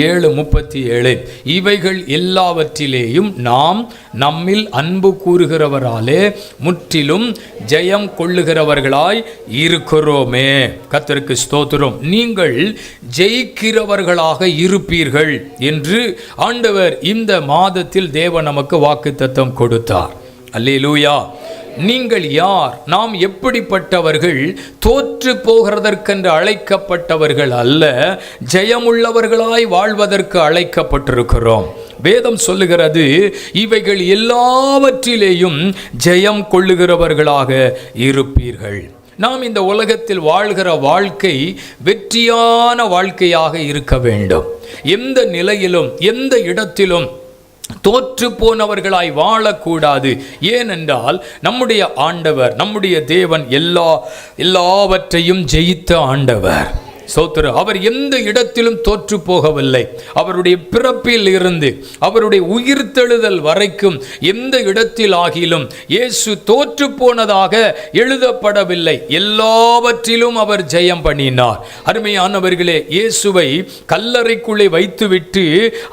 7:37 இவைகள் எல்லாவற்றிலேயும் நாம் நம்மில் அன்பு கூறுகிறவராலே முற்றிலும் ஜெயம் கொள்ளுகிறவர்களாய் இருக்கிறோமே. கர்த்தருக்கு ஸ்தோத்திரம். நீங்கள் ஜெயிக்கிறவர்களாக இருப்பீர்கள் என்று ஆண்டவர் இந்த மாதத்தில் தேவன் நமக்கு வாக்குத்தத்தம் கொடுத்தார். அல்லேலூயா. நீங்கள் யார்? நாம் எப்படிப்பட்டவர்கள்? தோற்று போகிறதற்கென்று அழைக்கப்பட்டவர்கள் அல்ல, ஜெயமுள்ளவர்களாய் வாழ்வதற்கு அழைக்கப்பட்டிருக்கிறோம். வேதம் சொல்லுகிறது, இவைகள் எல்லாவற்றிலேயும் ஜெயம் கொள்ளுகிறவர்களாக இருப்பீர்கள். நாம் இந்த உலகத்தில் வாழ்கிற வாழ்க்கை வெற்றியான வாழ்க்கையாக இருக்க வேண்டும். எந்த நிலையிலும் எந்த இடத்திலும் தோற்று போனவர்களாய் வாழக்கூடாது. ஏனென்றால் நம்முடைய ஆண்டவர், நம்முடைய தேவன் எல்லாவற்றையும் ஜெயித்த ஆண்டவர். சோத்திரம். அவர் எந்த இடத்திலும் தோற்று போகவில்லை. அவருடைய பிறப்பில் இருந்து அவருடைய உயிர்த்தெழுதல் வரைக்கும் எந்த இடத்தில் ஆகிலும் இயேசு தோற்று போனதாக எழுதப்படவில்லை. எல்லாவற்றிலும் அவர் ஜெயம் பண்ணினார். அருமையானவர்களே, இயேசுவை கல்லறைக்குள்ளே வைத்துவிட்டு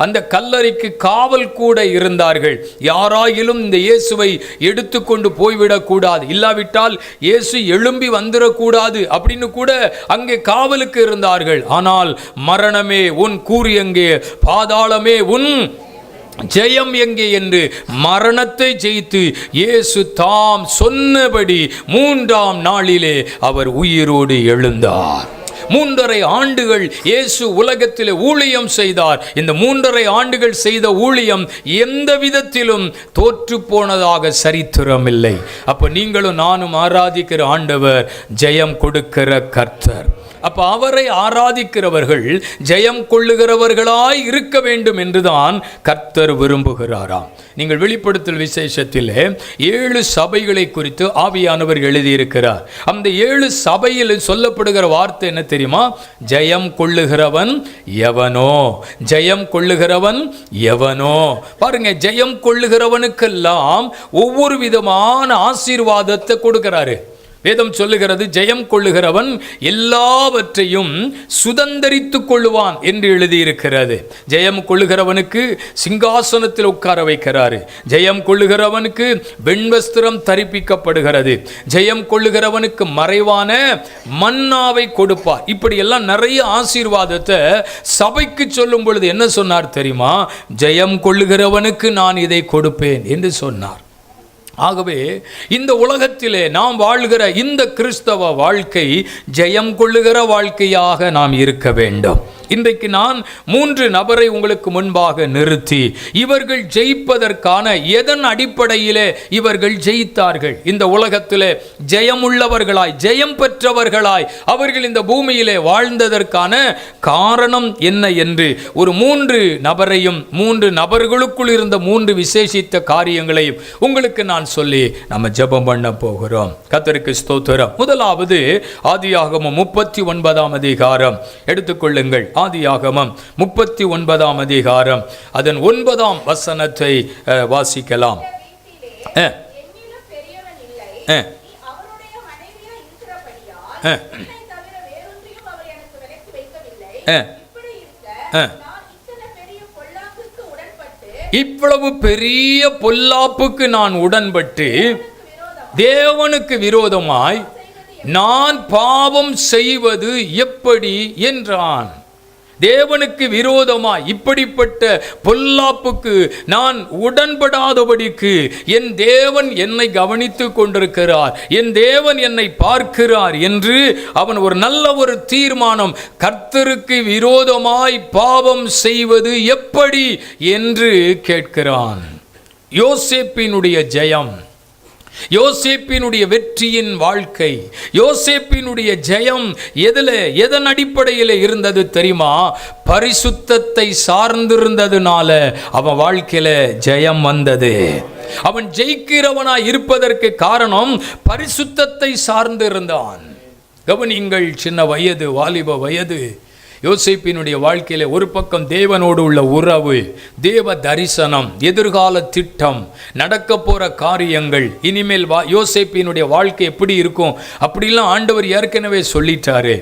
அந்த கல்லறைக்கு காவல் கூட இருந்தார்கள். யாராயிலும் இந்த இயேசுவை எடுத்துக்கொண்டு போய்விடக்கூடாது, இல்லாவிட்டால் இயேசு எழும்பி வந்துடக்கூடாது அப்படின்னு கூட அங்கே காவலுக்கு இருந்தார்கள். ஆனால் மரணமே உன் கூறு எங்கே, பாதாளமே உன் ஜெயம் எங்கே என்று மரணத்தை ஜெயித்து இயேசு தாம் சொன்னபடி 3ஆம் நாளிலே அவர் உயிரோடு எழுந்தார். 3.5 ஆண்டுகள் இயேசு உலகத்தில் ஊழியம் செய்தார். இந்த 3.5 ஆண்டுகள் செய்த ஊழியம் எந்த விதத்திலும் தோற்று போனதாக சரித்திரம் இல்லை. அப்ப நீங்களும் நானும் ஆராதிக்கிற ஆண்டவர் ஜெயம் கொடுக்கிற கர்த்தர். அப்ப அவரை ஆராதிக்கிறவர்கள் ஜெயம் கொள்ளுகிறவர்களாய் இருக்க வேண்டும் என்றுதான் கர்த்தர் விரும்புகிறாராம். நீங்கள் வெளிப்படுத்தல் விசேஷத்தில் 7 சபைகளை குறித்து ஆவியானவர் எழுதியிருக்கிறார். அந்த 7 சபையில் சொல்லப்படுகிற வார்த்தை என்ன தெரியுமா? ஜெயம் கொள்ளுகிறவன் எவனோ, ஜெயம் கொள்ளுகிறவன் எவனோ. பாருங்க, ஜெயம் கொள்ளுகிறவனுக்கெல்லாம் ஒவ்வொரு விதமான ஆசீர்வாதத்தை கொடுக்கிறாரு. வேதம் சொல்லுகிறது, ஜெயம் கொள்ளுகிறவன் எல்லாவற்றையும் சுதந்தரித்துக் கொள்ளுவான் என்று எழுதியிருக்கிறது. ஜெயம் கொள்ளுகிறவனுக்கு சிங்காசனத்தில் உட்கார வைக்கிறாரு. ஜெயம் கொள்ளுகிறவனுக்கு வெண்வஸ்திரம் தரிப்பிக்கப்படுகிறது. ஜெயம் கொள்ளுகிறவனுக்கு மறைவான மன்னாவை கொடுப்பார். இப்படி எல்லாம் நிறைய ஆசீர்வாதத்தை சபைக்கு சொல்லும் பொழுது என்ன சொன்னார் தெரியுமா? ஜெயம் கொள்ளுகிறவனுக்கு நான் இதை கொடுப்பேன் என்று சொன்னார். ஆகவே இந்த உலகத்திலே நாம் வாழ்கிற இந்த கிறிஸ்தவ வாழ்க்கை ஜெயம் கொள்ளுகிற வாழ்க்கையாக நாம் இருக்க வேண்டும். இன்றைக்கு நான் 3 நபரை உங்களுக்கு முன்பாக நிறுத்தி இவர்கள் ஜெயிப்பதற்கான எதன் அடிப்படையிலே இவர்கள் ஜெயித்தார்கள், இந்த உலகத்திலே ஜெயமுள்ளவர்களாய் ஜெயம் பெற்றவர்களாய் அவர்கள் இந்த பூமியிலே வாழ்ந்ததற்கான காரணம் என்ன என்று ஒரு 3 நபரையும் 3 நபர்களுக்குள் இருந்த 3 விசேஷித்த காரியங்களையும் உங்களுக்கு நான் சொல்லி நம்ம ஜெபம் பண்ண போகிறோம். கர்த்தருக்கு ஸ்தோத்திரம். முதலாவது ஆதியாகமம் 39ஆம் அதிகாரம் எடுத்துக்கொள்ளுங்கள். ஆதியாகமம் 39ஆம் அதிகாரம் அதன் 9ஆம் வசனத்தை வாசிக்கலாம். இவ்வளவு பெரிய பொல்லாப்புக்கு நான் உடன்பட்டு தேவனுக்கு விரோதமாய் நான் பாவம் செய்வது எப்படி என்றான். தேவனுக்கு விரோதமாய் இப்படிப்பட்ட பொல்லாப்புக்கு நான் உடன்படாதபடிக்கு என் தேவன் என்னை கவனித்துக் கொண்டிருக்கிறார், என் தேவன் என்னை பார்க்கிறார் என்று அவன் ஒரு தீர்மானம், கர்த்தருக்கு விரோதமாய் பாவம் செய்வது எப்படி என்று கேட்கிறான். யோசேப்பினுடைய ஜெயம், யோசேப்பினுடைய வெற்றியின் வாழ்க்கை, யோசேப்பினுடைய ஜெயம் எதன் அடிப்படையில் இருந்தது தெரியுமா? பரிசுத்தத்தை சார்ந்திருந்ததுனால அவன் வாழ்க்கையில ஜெயம் வந்தது. அவன் ஜெயிக்கிறவனாய் இருப்பதற்கு காரணம் பரிசுத்தத்தை சார்ந்திருந்தான். கவனிங்கள், சின்ன வயது, வாலிப வயது, யோசேப்பினுடைய வாழ்க்கையில ஒரு பக்கம் தேவனோடு உள்ள உறவு, தேவ தரிசனம், எதிர்கால திட்டம், நடக்க போற காரியங்கள், இனிமேல் யோசேப்பினுடைய வாழ்க்கை எப்படி இருக்கும் அப்படிலாம் ஆண்டவர் ஏற்கனவே சொல்லிட்டாரு.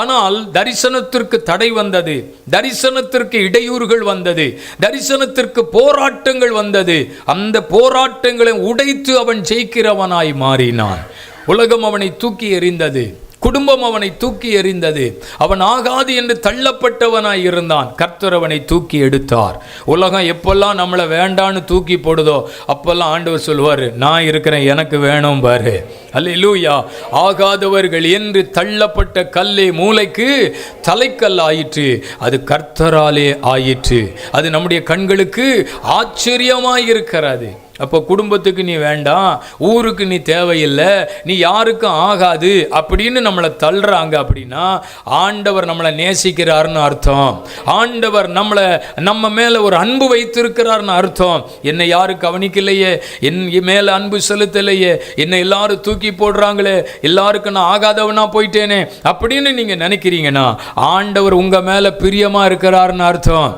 ஆனால் தரிசனத்திற்கு தடை வந்தது, தரிசனத்திற்கு இடையூறுகள் வந்தது, தரிசனத்திற்கு போராட்டங்கள் வந்தது. அந்த போராட்டங்களை உடைத்து அவன் ஜெயிக்கிறவனாய் மாறினான். உலகம் அவனை தூக்கி எறிந்தது, குடும்பம் அவனை தூக்கி எறிந்தது, அவன் ஆகாது என்று தள்ளப்பட்டவனாய் இருந்தான். கர்த்தர் அவனை தூக்கி எடுத்தார். உலகம் எப்பெல்லாம் நம்மளை வேண்டான்னு தூக்கி போடுதோ அப்பெல்லாம் ஆண்டவர் சொல்வார், நான் இருக்கிறேன், எனக்கு வேணும் பாரு. அல்லேலூயா. ஆகாதவர்கள் என்று தள்ளப்பட்ட கல்லே மூளைக்கு தலைக்கல் ஆயிற்று, அது கர்த்தராலே ஆயிற்று. அது நம்முடைய கண்களுக்கு ஆச்சரியமாய் இருக்கிறது. அப்போ குடும்பத்துக்கு நீ வேண்டாம், ஊருக்கு நீ தேவையில்லை, நீ யாருக்கும் ஆகாது அப்படின்னு நம்மளை தள்ளுறாங்க அப்படின்னா ஆண்டவர் நம்மளை நேசிக்கிறார்னு அர்த்தம். ஆண்டவர் நம்ம மேலே ஒரு அன்பு வைத்திருக்கிறார்னு அர்த்தம். என்னை யாரும் கவனிக்கலையே, என் மேலே அன்பு செலுத்தலையே, என்னை எல்லாரும் தூக்கி போடுறாங்களே, எல்லாருக்கும் நான் ஆகாதவனா போயிட்டேனே அப்படின்னு நீங்கள் நினைக்கிறீங்கன்னா ஆண்டவர் உங்கள் மேலே பிரியமாக இருக்கிறார்னு அர்த்தம்.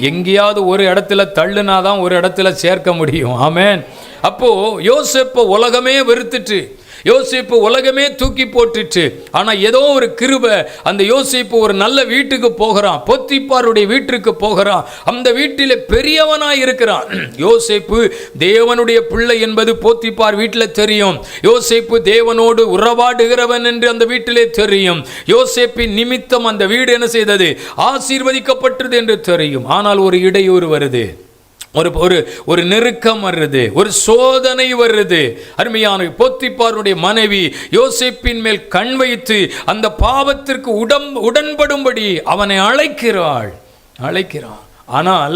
எங்கேயாவது ஒரு இடத்துல தள்ளுனாதான் ஒரு இடத்துல சேர்க்க முடியும். ஆமென். அப்போ யோசேப்பு உலகமே வெறுத்துட்டு, யோசேப்பு உலகமே தூக்கி போட்டுச்சு. ஆனால் ஏதோ ஒரு கிருபை, அந்த யோசேப்பு ஒரு நல்ல வீட்டுக்கு போகிறான், போத்திபாருடைய வீட்டுக்கு போகிறான். அந்த வீட்டில் பெரியவனாய் இருக்கிறான். யோசேப்பு தேவனுடைய பிள்ளை என்பது போத்திபார் வீட்டில் தெரியும். யோசேப்பு தேவனோடு உறவாடுகிறவன் என்று அந்த வீட்டிலே தெரியும். யோசேப்பின் நிமித்தம் அந்த வீடு என்ன செய்தது? ஆசீர்வதிக்கப்பட்டது என்று தெரியும். ஆனால் ஒரு இடையூறு வருது, ஒரு நெருக்கம் வருது, ஒரு சோதனை வருது. அருமையான போத்திபாருடைய மனைவி யோசேப்பின் மேல் கண் வைத்து அந்த பாவத்திற்கு உடன்படும்படி அவனை அழைக்கிறாள். ஆனால்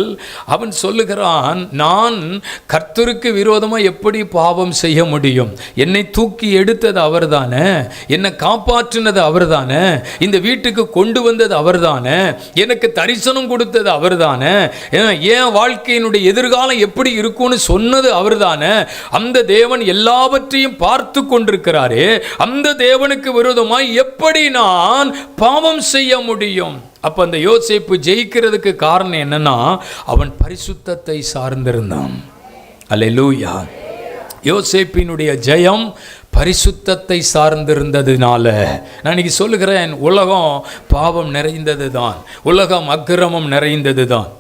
அவன் சொல்லுகிறான், நான் கர்த்தருக்கு விரோதமாக எப்படி பாவம் செய்ய முடியும்? என்னை தூக்கி எடுத்தது அவர்தானே, என்னை காப்பாற்றினது அவர்தானே, இந்த வீட்டுக்கு கொண்டு வந்தது அவர்தானே, எனக்கு தரிசனம் கொடுத்தது அவர்தானே, என் வாழ்க்கையினுடைய எதிர்காலம் எப்படி இருக்கும்னு சொன்னது அவர்தானே. அந்த தேவன் எல்லாவற்றையும் பார்த்து கொண்டிருக்கிறாரே, அந்த தேவனுக்கு விரோதமாய் எப்படி நான் பாவம் செய்ய முடியும்? அப்போ அந்த யோசேப்பு ஜெயிக்கிறதுக்கு காரணம் என்னன்னா, அவன் பரிசுத்தத்தை சார்ந்திருந்தான். அல்லேலூயா. யோசேப்பினுடைய ஜெயம் பரிசுத்தத்தை சார்ந்திருந்ததுனால. நான் இன்னைக்கு சொல்லுகிறேன், உலகம் பாவம் நிறைந்தது தான், உலகம் அக்கிரமம் நிறைந்தது தான்.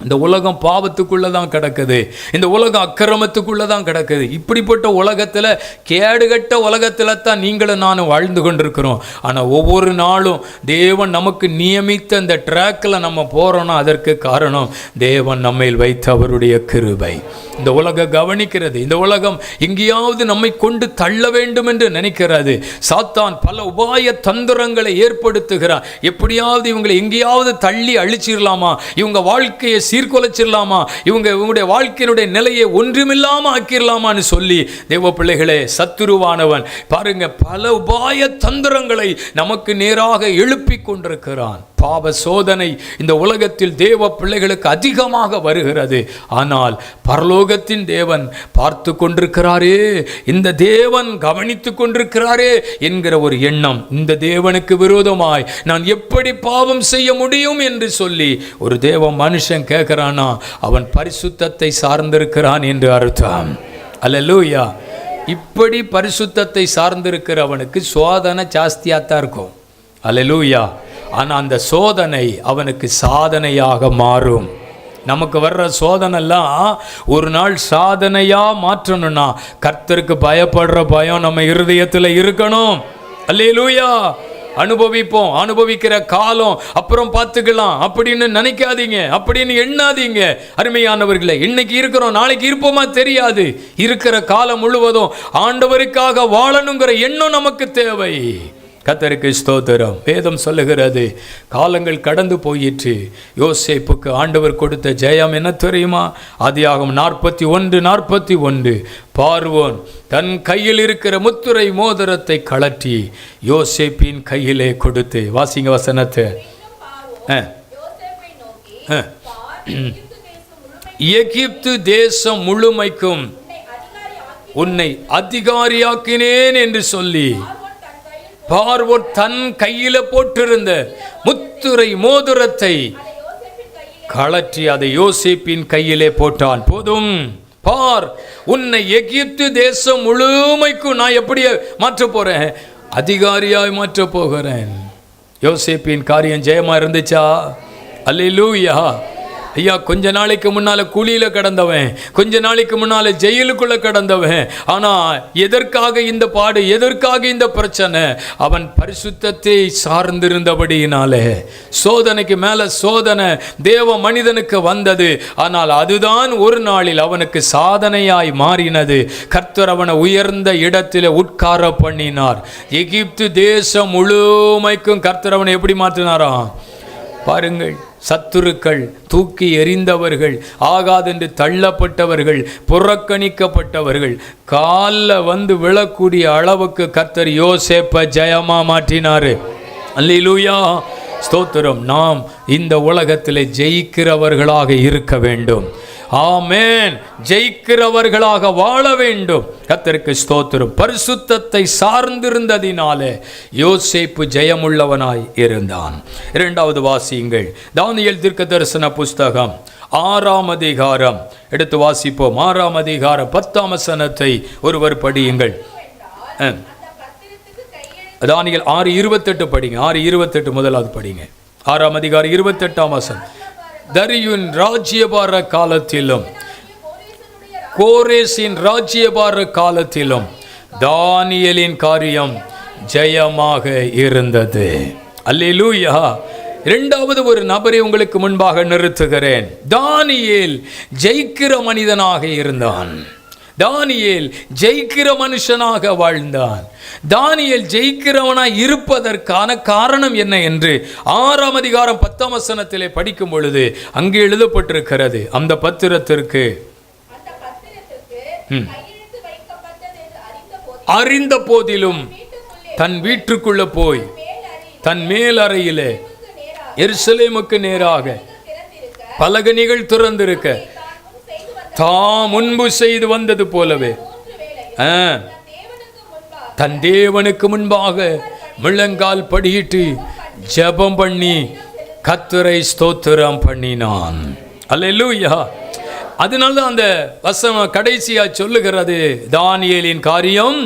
இந்த உலகம் பாவத்துக்குள்ளே தான் கிடக்குது, இந்த உலகம் அக்கிரமத்துக்குள்ளே தான் கிடக்குது. இப்படிப்பட்ட உலகத்தில், கேடுகட்ட உலகத்தில் தான் நீங்களும் நானும் வாழ்ந்து கொண்டிருக்கிறோம். ஆனால் ஒவ்வொரு நாளும் தேவன் நமக்கு நியமித்த இந்த ட்ராக்கில் நம்ம போகிறோன்னா அதற்கு காரணம் தேவன் நம்மையில் வைத்த அவருடைய கிருபை. இந்த உலகம் கவனிக்கிறது, இந்த உலகம் எங்கேயாவது நம்மை கொண்டு தள்ள வேண்டும் என்று நினைக்கிறது. சாத்தான் பல உபாய தந்திரங்களை ஏற்படுத்துகிறான். எப்படியாவது இவங்களை எங்கேயாவது தள்ளி அழிச்சிடலாமா, இவங்க வாழ்க்கையை சீர்குலைச்சிடலாமா, இவங்களுடைய வாழ்க்கையினுடைய நிலையை ஒன்றுமில்லாமல் ஆக்கிடலாமான்னு சொல்லி தேவ பிள்ளைகளே, சத்துருவானவன் பாருங்க பல உபாய தந்திரங்களை நமக்கு நேராக எழுப்பி கொண்டிருக்கிறான். பாவ சோதனை இந்த உலகத்தில் தேவ பிள்ளைகளுக்கு அதிகமாக வருகிறது. ஆனால் பரலோகத்தின் தேவன் பார்த்து கொண்டிருக்கிறாரே, இந்த தேவன் கவனித்து கொண்டிருக்கிறாரே என்கிற ஒரு எண்ணம், இந்த தேவனுக்கு விரோதமாய் நான் எப்படி பாவம் செய்ய முடியும் என்று சொல்லி ஒரு தேவ மனுஷன் கேட்கிறானா, அவன் பரிசுத்தத்தை சார்ந்திருக்கிறான் என்று அர்த்தம். அல்லேலூயா. இப்படி பரிசுத்தத்தை சார்ந்திருக்கிறவனுக்கு சோதனை ஜாஸ்தியாத்தான் இருக்கும். அல்லேலூயா. ஆனால் அந்த சோதனை அவனுக்கு சாதனையாக மாறும். நமக்கு வர்ற சோதனைலாம் ஒரு நாள் சாதனையாக மாற்றணும்னா கர்த்தருக்கு பயப்படுற பயம் நம்ம இருதயத்தில் இருக்கணும். அல்லேலூயா. அனுபவிப்போம், அனுபவிக்கிற காலம் அப்புறம் பார்த்துக்கலாம் அப்படின்னு நினைக்காதீங்க, அப்படின்னு எண்ணாதீங்க. அருமையானவர்களே, இன்னைக்கு இருக்கிறோம், நாளைக்கு இருப்போமா தெரியாது. இருக்கிற காலம் முழுவதும் ஆண்டவருக்காக வாழணுங்கிற எண்ணம் நமக்கு தேவை. கர்த்தருக்கு ஸ்தோத்திரம். வேதம் சொல்லுகிறது, காலங்கள் கடந்து போயிற்று. யோசேப்புக்கு ஆண்டவர் கொடுத்த ஜெயம் என்ன தெரியுமா? ஆதியாகமம் 41:41. பார்வோன் தன் கையில் இருக்கிற முத்துரை மோதிரத்தை கழற்றி யோசேப்பின் கையிலே கொடுத்து, வாசிங்க வசனத்தை. எகிப்து தேசம் முழுமைக்கும் உன்னை அதிகாரியாக்கினேன் என்று சொல்லி பார்வோன் தன் கையில போட்டிருந்த முத்துரை மோதிரத்தை கழற்றி அதை யோசேப்பின் கையிலே போட்டான். போதும், பார், உன்னை எகிப்து தேசம் முழுமைக்கும் நான் எப்படி மாற்ற போறேன்? அதிகாரியாய் மாற்ற போகிறேன். யோசேப்பின் காரியம் ஜெயமா இருந்துச்சா? அல்லேலூயா. ஐயா, கொஞ்ச நாளைக்கு முன்னால குழியில கடந்தவன், கொஞ்ச நாளைக்கு முன்னால ஜெயிலுக்குள்ள கடந்தவன். ஆனா எதற்காக இந்த பாடு, எதற்காக இந்த பிரச்சனை? அவன் பரிசுத்தத்தை சார்ந்திருந்தபடியினாலே சோதனைக்கு மேல சோதனை தேவ மனிதனுக்கு வந்தது. ஆனால் அதுதான் ஒரு நாளில் அவனுக்கு சாதனையாய் மாறினது. கர்த்தர் அவனை உயர்ந்த இடத்தில் உட்கார பண்ணினார். எகிப்து தேசம் முழுமைக்கும் கர்த்தர் அவனை எப்படி மாற்றினாராம் பாருங்கள். சத்துருக்கள், தூக்கி எறிந்தவர்கள், ஆகாதென்று தள்ளப்பட்டவர்கள், புறக்கணிக்கப்பட்டவர்கள் காலில் வந்து விழக்கூடிய அளவுக்கு கர்த்தர் யோசேப்பை ஜெயமா மாற்றினாரு. அல்லேலூயா, ஸ்தோத்திரம். நாம் இந்த உலகத்தில் ஜெயிக்கிறவர்களாக இருக்க வேண்டும். ஆமென். ஜெயிக்கிறவர்களாக வாழ வேண்டும். கர்த்தருக்கு ஸ்தோத்திரம். பரிசுத்தத்தை சார்ந்திருந்ததினாலே யோசேப்பு ஜெயமுள்ளவனாய் இருந்தான். இரண்டாவது வாசியுங்கள், தானியேல் தீர்க்கதரிசன புஸ்தகம் 6ஆம் அதிகாரம் எடுத்து வாசிப்போம். 6ஆம் அதிகாரம் 10ஆம் வசனத்தை ஒருவர் படியுங்கள். தானியேல் 6:28 படிங்க. 6:28 முதலாவது படிங்க. 6ஆம் அதிகாரம் 28ஆம் வசனம். தரியுவின் ராஜ்யபார காலத்திலும் கோரேசின் ராஜ்யபார காலத்திலும் தானியேலின் காரியம் ஜெயமாக இருந்தது. அல்லேலூயா. இரண்டாவது ஒரு நபரை உங்களுக்கு முன்பாக நிறுத்துகிறேன். தானியேல் ஜெயிக்கிற மனிதனாக இருந்தான். தானியேல் ஜெயிக்கிற மனுஷனாக வாழ்ந்தான். தானியேல் ஜெயிக்கிறவனாய் இருப்பதற்கான காரணம் என்ன என்று 6ஆம் அதிகாரம் 10ஆம் வசனத்திலே படிக்கும் பொழுது அங்கே எழுதப்பட்டிருக்கிறது. அந்த பத்திரத்திற்கு அறிந்த போதிலும் தன் வீட்டுக்குள்ள போய் தன் மேல் அறையிலே எருசலேமுக்கு நேராக பலகணிகள் திறந்திருக்க தாம் முன்பு செய்து வந்தது போலவே தன் தேவனுக்கு முன்பாக முழங்கால் படியிட்டு ஜெபம் பண்ணி கர்த்தரை ஸ்தோத்திரம் பண்ணினான். அல்லேலூயா. அதனால அந்த வசனம் கடைசியா சொல்லுகிறது, தானியேலின் காரியம்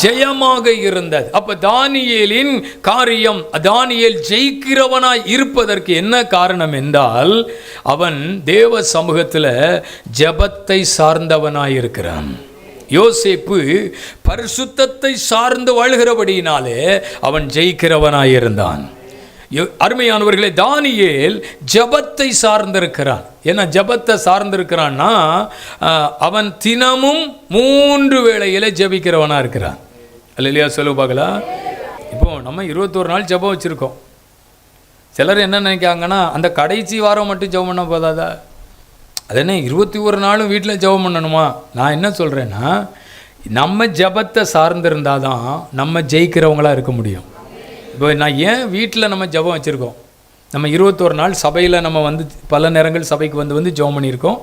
ஜெயமாக இருந்தது. அப்ப தானியேலின் காரியம், தானியேல் ஜெயிக்கிறவனாய் இருப்பதற்கு என்ன காரணம் என்றால், அவன் தேவ சமூகத்தில் ஜெபத்தை சார்ந்தவனாய் இருக்கிறான். யோசேப்பு பரிசுத்தத்தை சார்ந்து வாழ்கிறபடியினாலே அவன் ஜெயிக்கிறவனாய் இருந்தான். அருமையானவர்களே, தானியேல் ஜெபத்தை சார்ந்திருக்கிறான். ஏன்னா ஜெபத்தை சார்ந்திருக்கிறான்னா அவன் தினமும் 3 வேளையில ஜெபிக்கிறவனா இருக்கிறான். இல்லையா? சொல்லு பார்க்கலாம். இப்போ நம்ம 21 நாள் ஜெபம் வச்சுருக்கோம். சிலர் என்ன நினைக்காங்கன்னா, அந்த கடைசி வாரம் மட்டும் ஜெபம் பண்ண போதாதா? அது என்ன 21 நாளும் வீட்டில் ஜெபம் பண்ணணுமா? நான் என்ன சொல்கிறேன்னா, நம்ம ஜெபத்தை சார்ந்திருந்தால் தான் நம்ம ஜெயிக்கிறவங்களாக இருக்க முடியும். இப்போ நான் ஏன் வீட்டில் நம்ம ஜெபம் வச்சுருக்கோம்? நம்ம 21 நாள் சபையில் நம்ம வந்து பல நேரங்கள் சபைக்கு வந்து ஜெபம் பண்ணியிருக்கோம்,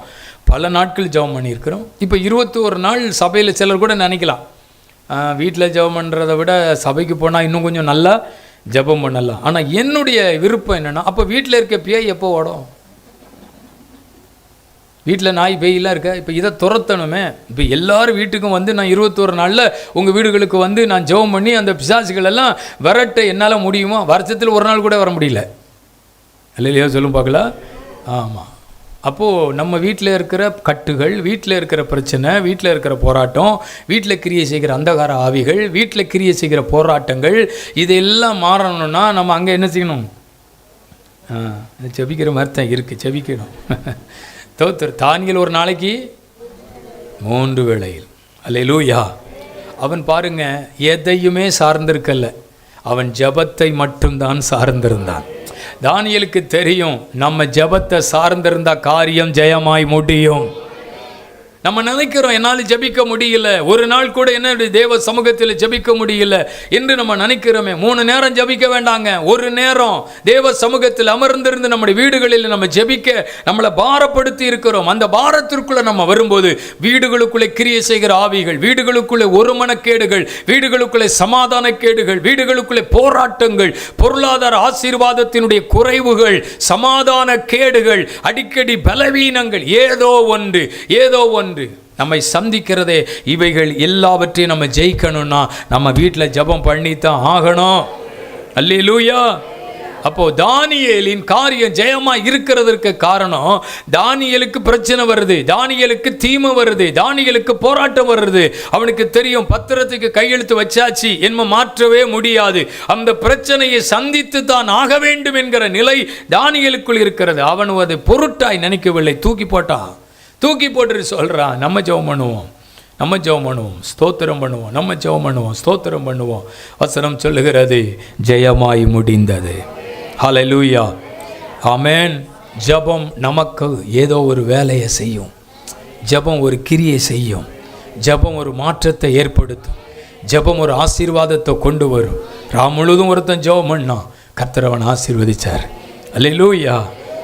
பல நாட்கள் ஜெபம் பண்ணியிருக்கிறோம். இப்போ 21 நாள் சபையில் சிலர் கூட நினைக்கலாம், வீட்டில் ஜெபம் பண்ணுறதை விட சபைக்கு போனால் இன்னும் கொஞ்சம் நல்லா ஜெபம் பண்ணலாம். ஆனால் என்னுடைய விருப்பம் என்னென்னா, அப்போ வீட்டில் இருக்க பேய் எப்போ ஓடும்? வீட்டில் நாய் பேயெல்லாம் இருக்க, இப்போ இதை துரத்தணுமே. இப்போ எல்லாரும் வீட்டுக்கும் வந்து நான் 21 நாளில் உங்கள் வீடுகளுக்கு வந்து நான் ஜெபம் பண்ணி அந்த பிசாசுகளெல்லாம் விரட்ட என்னால் முடியுமா? வருஷத்தில் ஒரு நாள் கூட வர முடியல. இல்லையா? சொல்லும் பார்க்கலாம். ஆமாம். அப்போது நம்ம வீட்டில் இருக்கிற கட்டுகள், வீட்டில் இருக்கிற பிரச்சனை, வீட்டில் இருக்கிற போராட்டம், வீட்டில் கிரியை செய்கிற அந்தகார ஆவிகள், வீட்டில் கிரியை செய்கிற போராட்டங்கள், இதெல்லாம் மாறணும்னா நம்ம அங்கே என்ன செய்யணும்? ஜெபிக்கிற மாதிரி தான் இருக்குது, ஜெபிக்கணும். தானியேல் ஒரு நாளைக்கு 3 வேளையில். அல்லேலூயா. அவன் பாருங்க, எதையுமே சார்ந்திருக்கல, அவன் ஜெபத்தை மட்டும்தான் சார்ந்திருந்தான். தானியேலுக்கு தெரியும், நம்ம ஜெபத்தை சார்ந்திருந்தா காரியம் ஜெயமாய் முடியும். நம்ம நினைக்கிறோம் என்னால் ஜெபிக்க முடியல, ஒரு நாள் கூட என்ன தேவ சமூகத்தில் ஜெபிக்க முடியல என்று நம்ம நினைக்கிறோமே. 3 நேரம் ஜெபிக்க வேண்டாங்க, ஒரு நேரம் தேவ சமூகத்தில் அமர்ந்திருந்து நம்முடைய வீடுகளில் நம்ம ஜெபிக்க நம்மளை பாரப்படுத்தி இருக்கிறோம். அந்த பாரத்திற்குள்ள நம்ம வரும்போது வீடுகளுக்குள்ளே கிரியை செய்கிற ஆவிகள், வீடுகளுக்குள்ளே ஒருமனக்கேடுகள், வீடுகளுக்குள்ளே சமாதான கேடுகள், வீடுகளுக்குள்ளே போராட்டங்கள், பொருளாதார ஆசீர்வாதத்தினுடைய குறைவுகள், சமாதான கேடுகள், அடிக்கடி பலவீனங்கள், ஏதோ ஒன்று நம்மை சந்திக்கிறதே. இவைகள் எல்லாவற்றையும் நம்ம ஜெயிக்கணும்னா நம்ம வீட்டில் ஜெபம் பண்ணித்தான் ஆகணும். அல்லேலூயா. அப்போ தானியேலின் காரியம் ஜெயமா இருக்கிறதற்கு காரணம், தானியேலுக்கு பிரச்சனை வருது, தானியேலுக்கு தீமை வருது, தானியேலுக்கு போராட்டம் வருது. அவனுக்கு தெரியும் பத்திரத்துக்கு கையெழுத்து வச்சாச்சு, என்ன மாற்றவே முடியாது, அந்த பிரச்சனையை சந்தித்து தான் ஆக வேண்டும் என்கிற நிலை தானியேலுக்குள் இருக்கிறது. அவன் அதை பொருட்டாய் நினைக்கவில்லை, தூக்கி போட்டு சொல்றான். நம்ம ஜெபம் பண்ணுவோம், ஸ்தோத்திரம் பண்ணுவோம், நம்ம ஜெபம் பண்ணுவோம், ஸ்தோத்திரம் பண்ணுவோம். வசனம் சொல்லுகிறது ஜெயமாய் முடிந்தது. ஹல்லேலூயா, ஆமென். ஜெபம் நமக்கு ஏதோ ஒரு வேலையை செய்யும், ஜெபம் ஒரு கிரியை செய்யும், ஜெபம் ஒரு மாற்றத்தை ஏற்படுத்தும், ஜெபம் ஒரு ஆசீர்வாதத்தை கொண்டு வரும். முழுதும் ஒருத்தன் ஜெபம் பண்ணான், கர்த்தர் அவனை ஆசீர்வதிச்சார். அல்லேலூயா,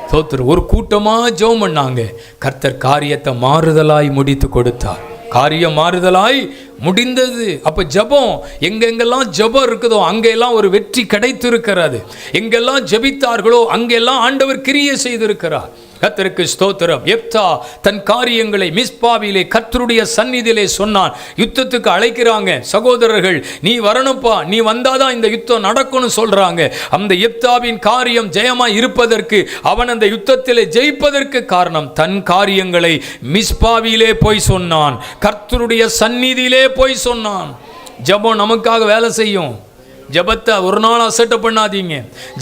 ஸ்தோத்திரம். ஒரு கூட்டமாக ஜெபம் பண்ணாங்க, கர்த்தர் காரியத்தை மாறுதலாய் முடித்து கொடுத்தார், காரியம் மாறுதலாய் முடிந்தது. அப்போ ஜெபம் எங்கெங்கெல்லாம் ஜெபம் இருக்குதோ அங்கெல்லாம் ஒரு வெற்றி கிடைத்திருக்கிறது. எங்கெல்லாம் ஜெபித்தார்களோ அங்கெல்லாம் ஆண்டவர் கிரியை செய்திருக்கிறார். கர்த்தருக்கு ஸ்தோத்திரம். எப்தா தன் காரியங்களை மிஸ்பாவிலே கர்த்தருடைய சந்நிதியிலே சொன்னான். யுத்தத்துக்கு அழைக்கிறாங்க சகோதரர்கள், நீ வரணும்ப்பா, நீ வந்தாதான் இந்த யுத்தம் நடக்கும்னு சொல்றாங்க. அந்த எப்தாவின் காரியம் ஜெயமா இருப்பதற்கு, அவன் அந்த யுத்தத்திலே ஜெயிப்பதற்கு காரணம் தன் காரியங்களை மிஸ்பாவிலே போய் சொன்னான், கர்த்தருடைய சந்நிதியிலே போய் சொன்னான். ஜெபம் நமக்காக வேலை செய்யும். ஜெபத்தை ஒரு நாள் அசட்டை பண்ணாதீங்க,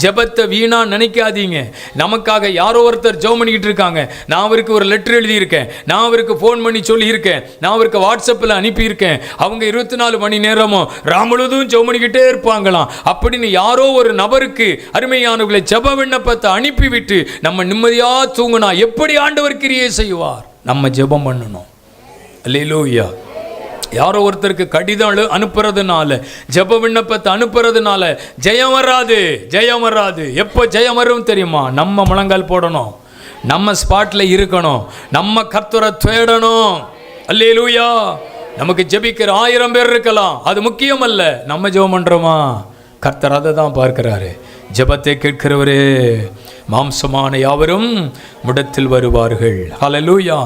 ஜெபத்தை வீணா நினைக்காதீங்க. நமக்காக யாரோ ஒருத்தர் ஜெபம் பண்ணிக்கிட்டு இருக்காங்க, நான் அவருக்கு ஒரு லெட்டர் எழுதியிருக்கேன், நான் அவருக்கு ஃபோன் பண்ணி சொல்லியிருக்கேன், நான் அவருக்கு வாட்ஸ்அப்பில் அனுப்பியிருக்கேன், அவங்க 24 மணி நேரமும் முழுதும் ஜெபம் பண்ணிக்கிட்டே இருப்பாங்களாம் அப்படின்னு யாரோ ஒரு நபருக்கு அருமையானவர்களை ஜெப விண்ணப்பத்தை அனுப்பிவிட்டு நம்ம நிம்மதியாக தூங்கினா எப்படி ஆண்டவர் கிரியை செய்வார்? நம்ம ஜெபம் பண்ணணும். அல்லேலூயா. யாரோ ஒருத்தருக்கு கடிதம் அனுப்புறதுனால, ஜெப விண்ணப்பத்தை அனுப்புறதுனால ஜெயம் வராது. எப்போ ஜெயம் வரும் தெரியுமா? நம்ம முழங்கால் போடணும், நம்ம ஸ்பாட்ல இருக்கணும், நம்ம கர்த்தரை தேடணும். அல்லேலூயா. நமக்கு ஜெபிக்கிற 1000 பேர் இருக்கலாம், அது முக்கியம் அல்ல. நம்ம ஜெபம் பண்றோமா? கர்த்தர் அதை தான் பார்க்கிறாரு. ஜெபத்தை கேட்கிறவரே, மாம்சமான யாவரும் முடத்தில் வருவார்கள். ஹல்லேலூயா.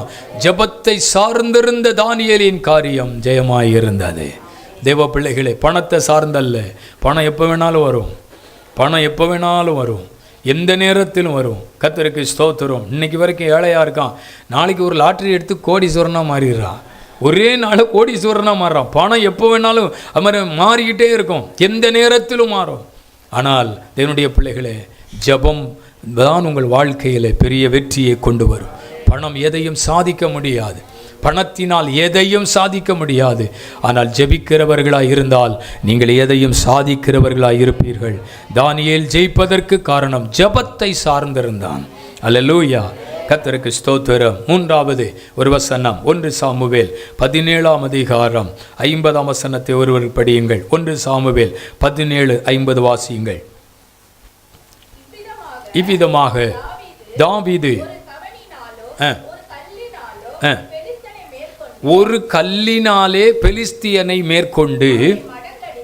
ஜெபத்தை சார்ந்திருந்த தானியேலின் காரியம் ஜெயமாயிருந்தது. தேவ பிள்ளைகளே, பணத்தை சார்ந்தல்ல. பணம் எப்போ வேணாலும் வரும், எந்த நேரத்திலும் வரும். கர்த்தருக்கு ஸ்தோத்திரம். இன்னைக்கு வரைக்கும் ஏழையா இருக்கான், நாளைக்கு ஒரு லாட்டரி எடுத்து கோடீஸ்வரனா மாறிடுறான், ஒரே நாள் கோடீஸ்வரனா மாறுறான். பணம் எப்போ வேணாலும் அது மாதிரி மாறிக்கிட்டே இருக்கும், எந்த நேரத்திலும் மாறும். ஆனால் தேவனுடைய பிள்ளைகளே, ஜெபம் தான் உங்கள் வாழ்க்கையில் பெரிய வெற்றியை கொண்டு வரும். பணம் எதையும் சாதிக்க முடியாது, பணத்தினால் எதையும் சாதிக்க முடியாது. ஆனால் ஜெபிக்கிறவர்களாய் இருந்தால் நீங்கள் எதையும் சாதிக்கிறவர்களாய் இருப்பீர்கள். தானியேல் ஜெயிப்பதற்கு காரணம் ஜெபத்தை சார்ந்திருந்தான். அல்லேலூயா. கர்த்தருக்கு ஸ்தோத்திரம். 3வது ஒரு வசனம், 1 சாமுவேல் 17ஆம் அதிகாரம் 50ஆம் வசனத்தை ஒருவர் படியுங்கள். 1 சாமுவேல் 17:50 வாசியுங்கள். இவ்விதமாக தாவீது ஒரு கல்லினாலே பெலிஸ்தியனை மேற்கொண்டு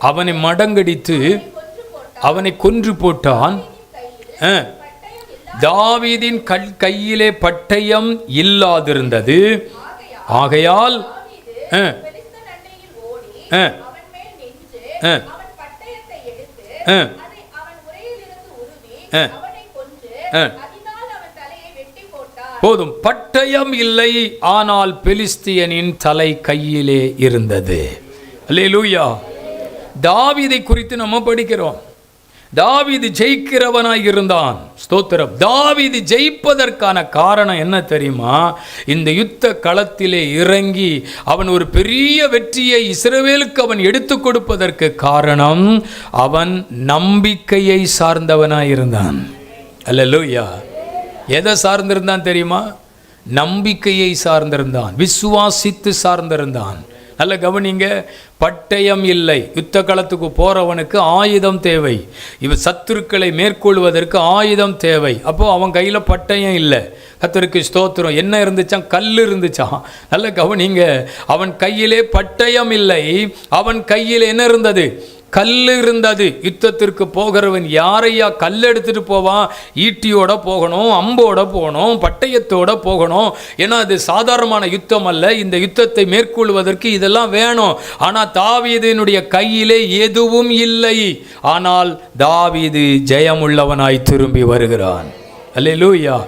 அவனை மடங்கடித்து அவனை கொன்று போட்டான். தாவீதின் கையிலே பட்டயம் இல்லாதிருந்தது, ஆகையால் போதும். பட்டயம் இல்லை, ஆனால் பெலிஸ்தியனின் தலை கையிலே இருந்தது. அல்லேலூயா. தாவீதை குறித்து நம்ம படிக்கிறோம். தாவீது ஜெயிக்கிறவனாய் இருந்தான். ஸ்தோத்திரம். தாவீது ஜெயிப்பதற்கான காரணம் என்ன தெரியுமா? இந்த யுத்த களத்திலே இறங்கி அவன் ஒரு பெரிய வெற்றியை இஸ்ரவேலுக்கு அவன் எடுத்து கொடுப்பதற்கு காரணம் அவன் நம்பிக்கையை சார்ந்தவனாய் இருந்தான். அல்லேலூயா. எதை சார்ந்திருந்தான் தெரியுமா? நம்பிக்கையை சார்ந்திருந்தான், விசுவாசித்து சார்ந்திருந்தான். நல்ல கவனிங்க, பட்டயம் இல்லை. யுத்த களத்துக்கு போறவனுக்கு ஆயுதம் தேவை. இவன் சத்துருக்களை மேற்கொள்வதற்கு ஆயுதம் தேவை. அப்போ அவன் கையில பட்டயம் இல்லை. கர்த்தருக்கு ஸ்தோத்திரம். என்ன இருந்துச்சான்? கல் இருந்துச்சான். நல்ல கவனிங்க, அவன் கையிலே பட்டயம் இல்லை, அவன் கையில் என்ன இருந்தது? கல் இருந்தது. யுத்தத்திற்கு போகிறவன் யாரையா கல் எடுத்துட்டு போவான்? ஈட்டியோட போகணும், அம்போட போகணும், பட்டயத்தோட போகணும். ஏன்னா அது சாதாரணமான யுத்தம் அல்ல. இந்த யுத்தத்தை மேற்கொள்வதற்கு இதெல்லாம் வேணும். ஆனால் தாவீதினுடைய கையிலே எதுவும் இல்லை. ஆனால் தாவீது ஜெயமுள்ளவனாய் திரும்பி வருகிறான். அல்லேலூயா.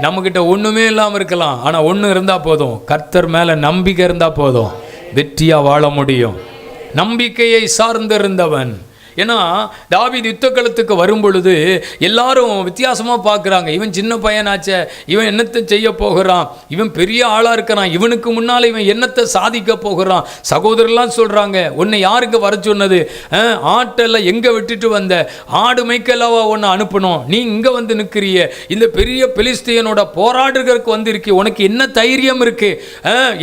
நம்மக்கிட்ட ஒன்றுமே இல்லாமல் இருக்கலாம், ஆனால் ஒன்று இருந்தால் போதும். கர்த்தர் மேலே நம்பிக்கை இருந்தால் போதும், வெற்றியாக வாழ முடியும். நம்பிக்கையை சார்ந்திருந்தவன். ஏன்னா தாவீது யுத்த களத்துக்கு வரும் பொழுது எல்லாரும் வித்தியாசமாக பார்க்குறாங்க. இவன் சின்ன பையனாச்சே, இவன் என்னத்தை செய்ய போகிறான், இவன் பெரிய ஆளாக இருக்கிறான், இவனுக்கு முன்னால் இவன் என்னத்தை சாதிக்க போகிறான். சகோதரர்லாம் சொல்கிறாங்க, உன்னை யாருக்கு வர சொன்னது? ஆட்டெல்லாம் எங்கே விட்டுட்டு வந்த? ஆடு மேய்க்கலவா ஒன்று அனுப்பணும், நீ இங்கே வந்து நிற்கிறிய, இந்த பெரிய பெலிஸ்தியனோட போராடுறதுக்கு வந்து இருக்கி, உனக்கு என்ன தைரியம் இருக்கு?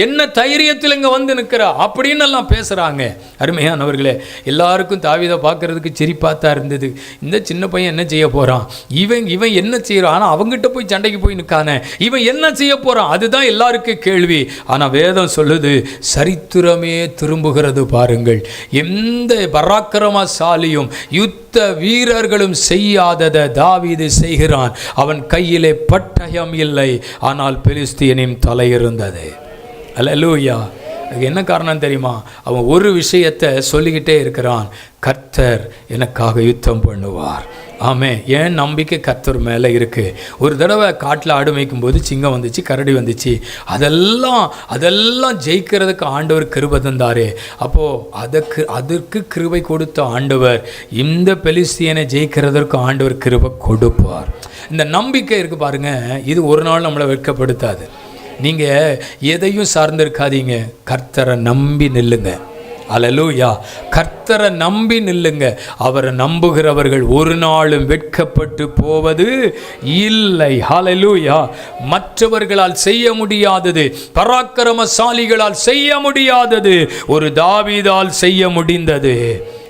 என்ன தைரியத்தில் இங்கே வந்து நிற்கிற அப்படின்னு எல்லாம் பேசுகிறாங்க. அருமையானவர்களே, எல்லாருக்கும் தாவீதை பார்க்க சிரிப்பாத்தா இருந்தது. இந்த சின்ன பையன் என்ன செய்ய போறான், இவன் என்ன செய்யறான், ஆனா அவங்கிட்ட போய் சண்டைக்கு போய் நிற்கானே, இவன் என்ன செய்ய போறான், அதுதான் எல்லாருக்கும் கேள்வி. ஆனா வேதம் சொல்லுது, சரித்திரமே திரும்புகிறது பாருங்கள். எந்த பராக்கிரமசாலியும் யுத்த வீரர்களும் செய்யாததை தாவீது செய்கிறான். அவன் கையிலே பட்டயம் இல்லை, ஆனால் பெலிஸ்தியனின் தலை இருந்தது. அல்லேலூயா. அதுக்கு என்ன காரணம் தெரியுமா? அவன் ஒரு விஷயத்தை சொல்லிக்கிட்டே இருக்கிறான், கர்த்தர் எனக்காக யுத்தம் பண்ணுவார். ஆமே, ஏன் நம்பிக்கை கர்த்தர் மேலே இருக்குது. ஒரு தடவை காட்டில் ஆடு மேய்க்கும் போது சிங்கம் வந்துச்சு, கரடி வந்துச்சு. அதெல்லாம் ஜெயிக்கிறதுக்கு ஆண்டவர் கிருபை தந்தாரே. அப்போது அதற்கு கிருபை கொடுத்த ஆண்டவர் இந்த பெலிஸ்தியனை ஜெயிக்கிறதற்கு ஆண்டவர் கிருபை கொடுப்பார். இந்த நம்பிக்கை இருக்குது பாருங்க, இது ஒரு நாள் நம்மளை வெட்கப்படுத்தாது. நீங்கள் எதையும் சார்ந்திருக்காதீங்க, கர்த்தரை நம்பி நில்லுங்க. அல்லேலூயா. கர்த்தரை நம்பி நில்லுங்க. அவரை நம்புகிறவர்கள் ஒரு நாளும் வெட்கப்பட்டு போவது இல்லை. அல்லேலூயா. மற்றவர்களால் செய்ய முடியாதது, பராக்கிரமசாலிகளால் செய்ய முடியாதது, ஒரு தாவீதால் செய்ய முடிந்தது.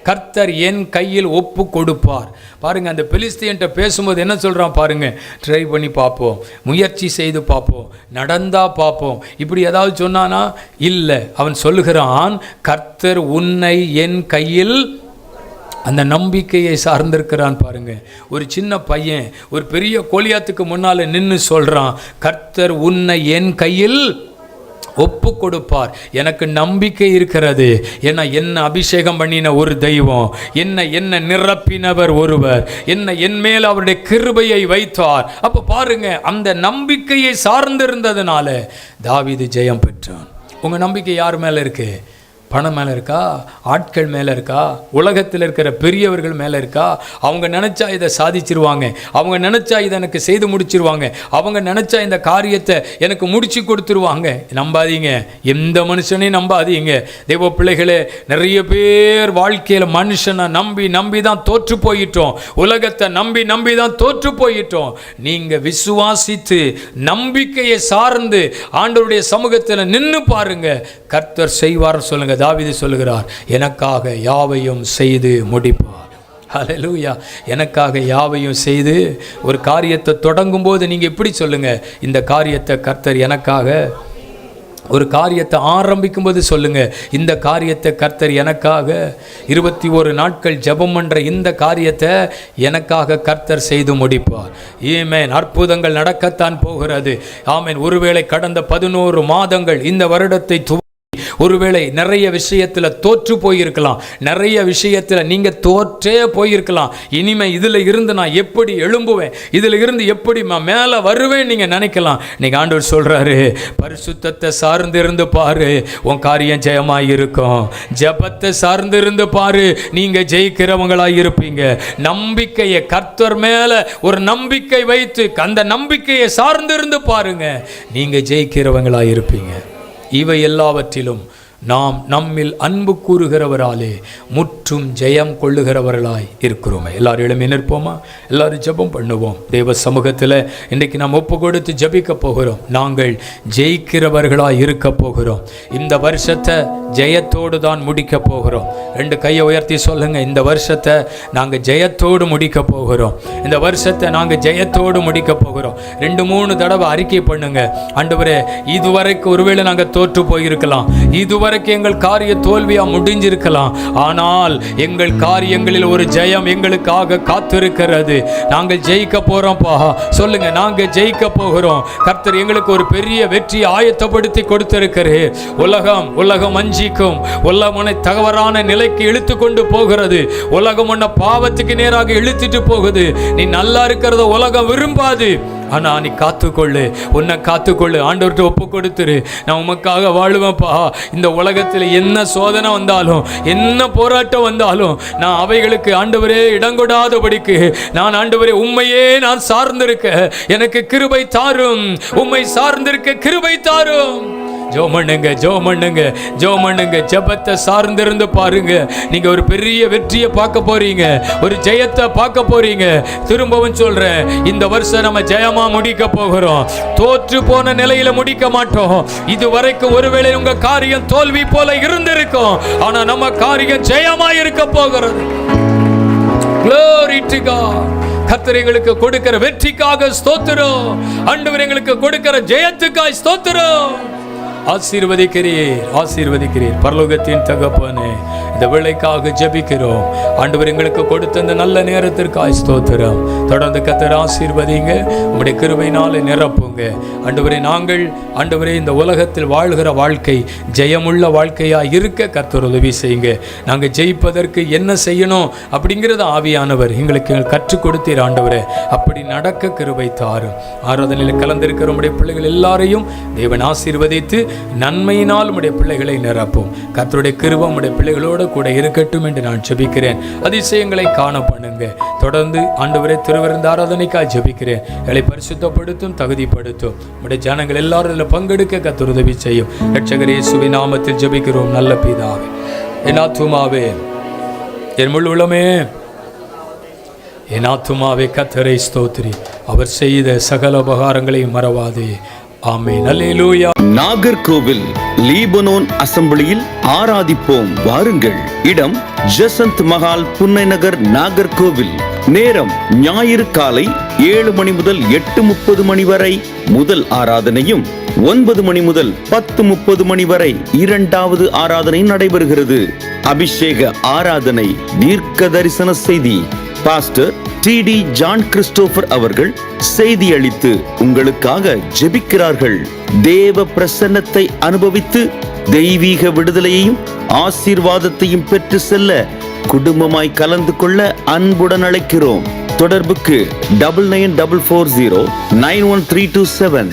கர்த்தர் என் கையில் ஒப்பு கொடுப்பார். பாருங்க, அந்த பெலிஸ்தியன்ட்ட பேசும்போது என்ன சொல்றான் பாருங்க, ட்ரை பண்ணி பார்ப்போம், முயற்சி செய்து பார்ப்போம், நடந்தா பார்ப்போம், இப்படி ஏதாவது சொன்னானா? இல்லை. அவன் சொல்லுகிறான், கர்த்தர் உன்னை என் கையில், அந்த நம்பிக்கையை சார்ந்திருக்கிறான் பாருங்க. ஒரு சின்ன பையன் ஒரு பெரிய கோலியாத்துக்கு முன்னால நின்று சொல்றான், கர்த்தர் உன்னை என் கையில் ஒப்பு கொடுப்பார். எனக்கு நம்பிக்கை இருக்கிறது. ஏன்னா என்ன அபிஷேகம் பண்ணின ஒரு தெய்வம், என்ன நிரப்பினவர் ஒருவர், என் மேல் அவருடைய கிருபையை வைத்தார். அப்ப பாருங்க, அந்த நம்பிக்கையை சார்ந்திருந்ததுனால தாவீது ஜெயம் பெற்றான். உங்க நம்பிக்கை யார் மேல இருக்கு? பணம் மேலே இருக்கா? ஆட்கள் மேலே இருக்கா? உலகத்தில் இருக்கிற பெரியவர்கள் மேலே இருக்கா? அவங்க நினச்சா இதை சாதிச்சிருவாங்க, அவங்க நினச்சா இதை எனக்கு செய்து முடிச்சிருவாங்க, அவங்க நினச்சா இந்த காரியத்தை எனக்கு முடிச்சு கொடுத்துருவாங்க. நம்பாதீங்க, எந்த மனுஷனையும் நம்பாதீங்க. தெய்வ பிள்ளைகளே, நிறைய பேர் வாழ்க்கையில் மனுஷனை நம்பி தான் தோற்று போயிட்டோம். உலகத்தை நம்பி தான் தோற்று போயிட்டோம். நீங்கள் விசுவாசித்து நம்பிக்கையை சார்ந்து ஆண்டவருடைய சமூகத்தில் நின்று பாருங்க, கர்த்தர் செய்வார். சொல்லுங்க, தாவீது சொல்லுகிறார், எனக்காக யாவையும் செய்து முடிப்பார். ஹல்லேலூயா. எனக்காக யாவையும் செய்து. ஒரு காரியத்தை தொடங்கும் போது நீங்க எப்படி சொல்லுங்க, இந்த காரியத்தை கர்த்தர் எனக்காக. ஒரு காரியத்தை ஆரம்பிக்கும் போது சொல்லுங்க, இந்த காரியத்தை கர்த்தர் எனக்காக. 21 நாட்கள் ஜெபம் பண்ற இந்த காரியத்தை எனக்காக கர்த்தர் செய்து முடிப்பார். ஆமென். அற்புதங்கள் நடக்கத்தான் போகிறது. ஆமென். ஒருவேளை கடந்த 11 மாதங்கள் இந்த வருடத்தை ஒருவேளை நிறைய விஷயத்தில் தோற்று போயிருக்கலாம், நிறைய விஷயத்தில் நீங்கள் தோற்றே போயிருக்கலாம். இனிமே இதில் இருந்து நான் எப்படி எழும்புவேன், இதில் இருந்து எப்படி மேலே வருவேன் நீங்கள் நினைக்கலாம். நீங்கள் ஆண்டவர் சொல்கிறாரு, பரிசுத்தத்தை சார்ந்து இருந்து பாரு, உன் காரியம் ஜெயமாக இருக்கும். ஜெபத்தை சார்ந்து இருந்து பாரு, நீங்கள் ஜெயிக்கிறவங்களாக இருப்பீங்க. நம்பிக்கையை கர்த்தர் மேலே ஒரு நம்பிக்கை வைத்து அந்த நம்பிக்கையை சார்ந்து இருந்து பாருங்க, நீங்கள் ஜெயிக்கிறவங்களாக இருப்பீங்க. இவை எல்லாவற்றிலும் நாம் நம்மில் அன்பு கூறுகிறவராலே முற்றும் ஜெயம் கொள்ளுகிறவர்களாய் இருக்கிறோமே. எல்லாரும் எழும்பி நிற்போமா? எல்லாரும் ஜெபம் பண்ணுவோம். தேவ சமூகத்தில் இன்றைக்கு நாம் ஒப்பு கொடுத்து ஜெபிக்க போகிறோம். நாங்கள் ஜெயிக்கிறவர்களாய் இருக்க போகிறோம். இந்த வருஷத்தை ஜெயத்தோடு தான் முடிக்க போகிறோம். 2 கையை உயர்த்தி சொல்லுங்க, இந்த வருஷத்தை நாங்கள் ஜெயத்தோடு முடிக்க போகிறோம். இந்த வருஷத்தை நாங்கள் ஜெயத்தோடு முடிக்க போகிறோம். 2-3 தடவை அறிக்கை பண்ணுங்க. ஆண்டவரே, இதுவரைக்கும் ஒருவேளை நாங்கள் தோற்று போயிருக்கலாம், இதுவரைக்கும் எங்கள் காரிய தோல்வியா முடிஞ்சிருக்கலாம், ஆனால் எங்கள் காரியங்களில் ஒரு ஜெயம் எங்களுக்காக காத்திருக்கிறது. நாங்கள் ஜெயிக்க போறோம்ப்பா. சொல்லுங்க, நாங்கள் ஜெயிக்க போகிறோம். கர்த்தர் எங்களுக்கு ஒரு பெரிய வெற்றியை ஆயத்தப்படுத்தி கொடுத்திருக்கிறேன். உலகம் அஞ்சிக்கும், உலகம் உன்னை தவறான நிலைக்கு இழுத்து கொண்டு போகிறது. உலகம் உன்னை பாவத்துக்கு நேராக இழுத்துட்டு போகுது. நீ நல்லா இருக்கிறத உலகம் விரும்பாது. ஆனா நீ காத்துக்கொள்ளு, உன்னை காத்துக்கொள்ளு. ஆண்டவர்கிட்ட ஒப்பு கொடுத்துரு. நான் உமக்காக வாழுவேன்ப்பா. இந்த உலகத்தில் என்ன சோதனை வந்தாலும், என்ன போராட்டம் வந்தாலும், நான் அவைகளுக்கு ஆண்டவரே இடங்கொடாதபடிக்கு நான் ஆண்டவரே உம்மையே நான் சார்ந்திருக்க எனக்கு கிருபை தாரும். உம்மை சார்ந்திருக்க கிருபை தாரும். ஜோமண்ணுங்க. ஜெபத்தை சார்ந்திருந்து பாருங்க. நீங்க ஒரு பெரிய வெற்றியை பார்க்க போறீங்க, ஒரு ஜெயத்தை பார்க்க போறீங்க. திரும்பவும் சொல்றேன், இந்த வருஷம் நம்ம ஜெயமா முடிக்க போகிறோம். தோற்று போன நிலையில முடிக்க மாட்டோம். இதுவரைக்கும் ஒருவேளை உங்க காரியம் தோல்வி போல இருந்திருக்கும், ஆனா நம்ம காரியம் ஜெயமா இருக்க போகிறது. Glory to God. கர்த்தர் எங்களுக்கு கொடுக்கிற வெற்றிக்காக ஸ்தோத்திரம். ஆண்டவர் எங்களுக்கு கொடுக்கிற ஜெயத்துக்காய் ஸ்தோத்திரம். ஆசீர்வதிக்கிறீர் பரலோகத்தின் தகப்பனே, இந்த வேளைக்காக ஜெபிக்கிறோம். ஆண்டவர் எங்களுக்கு கொடுத்த இந்த நல்ல நேரத்திற்காக ஸ்தோத்திரம். தொடர்ந்து கர்த்தர் ஆசீர்வதிங்க, உம்முடைய கிருபையினாலே நிரப்புங்க. ஆண்டவரே, நாங்கள் ஆண்டவரே இந்த உலகத்தில் வாழ்கிற வாழ்க்கை ஜெயமுள்ள வாழ்க்கையாக இருக்க கர்த்தர் உதவி செய்யுங்க. நாங்கள் ஜெயிப்பதற்கு என்ன செய்யணும் அப்படிங்கிறத ஆவியானவர் எங்களுக்கு கற்றுக் கொடுத்தீர். ஆண்டவரே, அப்படி நடக்க கிருபை தாரும். ஆராதனையில் கலந்திருக்கிற உம்முடைய பிள்ளைகள் எல்லாரையும் தேவன் ஆசீர்வதித்து நன்மையினால் உம்முடைய பிள்ளைகளை நிரப்பும். கர்த்தருடைய கிருபை உம்முடைய பிள்ளைகளோடு கூட இருக்கட்டும் என்று நான் ஜெபிக்கிறேன். அதிசயங்களை காண பண்ணுங்க. தொடர்ந்து ஆண்டவரே திருவிருந்த ஆராதனைக்காக ஜெபிக்கிறேன். எங்களை பரிசுத்தப்படுத்தும், தகுதிப்படுத்தும். உம்முடைய ஜனங்கள் எல்லாரும் இதில் பங்கெடுக்க கர்த்தர் உதவி செய்யும். இரட்சகர் இயேசுவின் நாமத்தில் ஜெபிக்கிறோம் நல்ல பிதாவே. என் ஆத்துமாவே, என் முழு உள்ளமே, என் ஆத்துமாவே கர்த்தரை ஸ்தோத்திரி. அவர் செய்த சகல உபகாரங்களையும் மறவாதே. ஆமென். அல்லேலூயா. நாகர்கோவில் லீபனோன் அசெம்பிளியில் ஆராதிப்போம் வாருங்கள். இடம் ஜசந்த் மஹால், புன்னை நகர், நாகர்கோவில். நேரம் ஞாயிறு காலை 7 மணி முதல் 8:30 மணி வரை முதல் ஆராதனையும், 9 மணி முதல் 10:30 மணி வரை 2வது ஆராதனை நடைபெறுகிறது. அபிஷேக ஆராதனை, தீர்க்க தரிசன செய்தி பாஸ்டர் TD ஜான் கிறிஸ்டோபர் அவர்கள் செய்தி அளித்து உங்களுக்காக ஜெபிக்கிறார்கள். தேவ பிரசன்னத்தை அனுபவித்து தெய்வீக விடுதலையையும் ஆசீர்வாதத்தையும் பெற்று செல்ல குடும்பமாய் கலந்து கொள்ள அன்புடன் அழைக்கிறோம். தொடர்புக்கு 9944091327.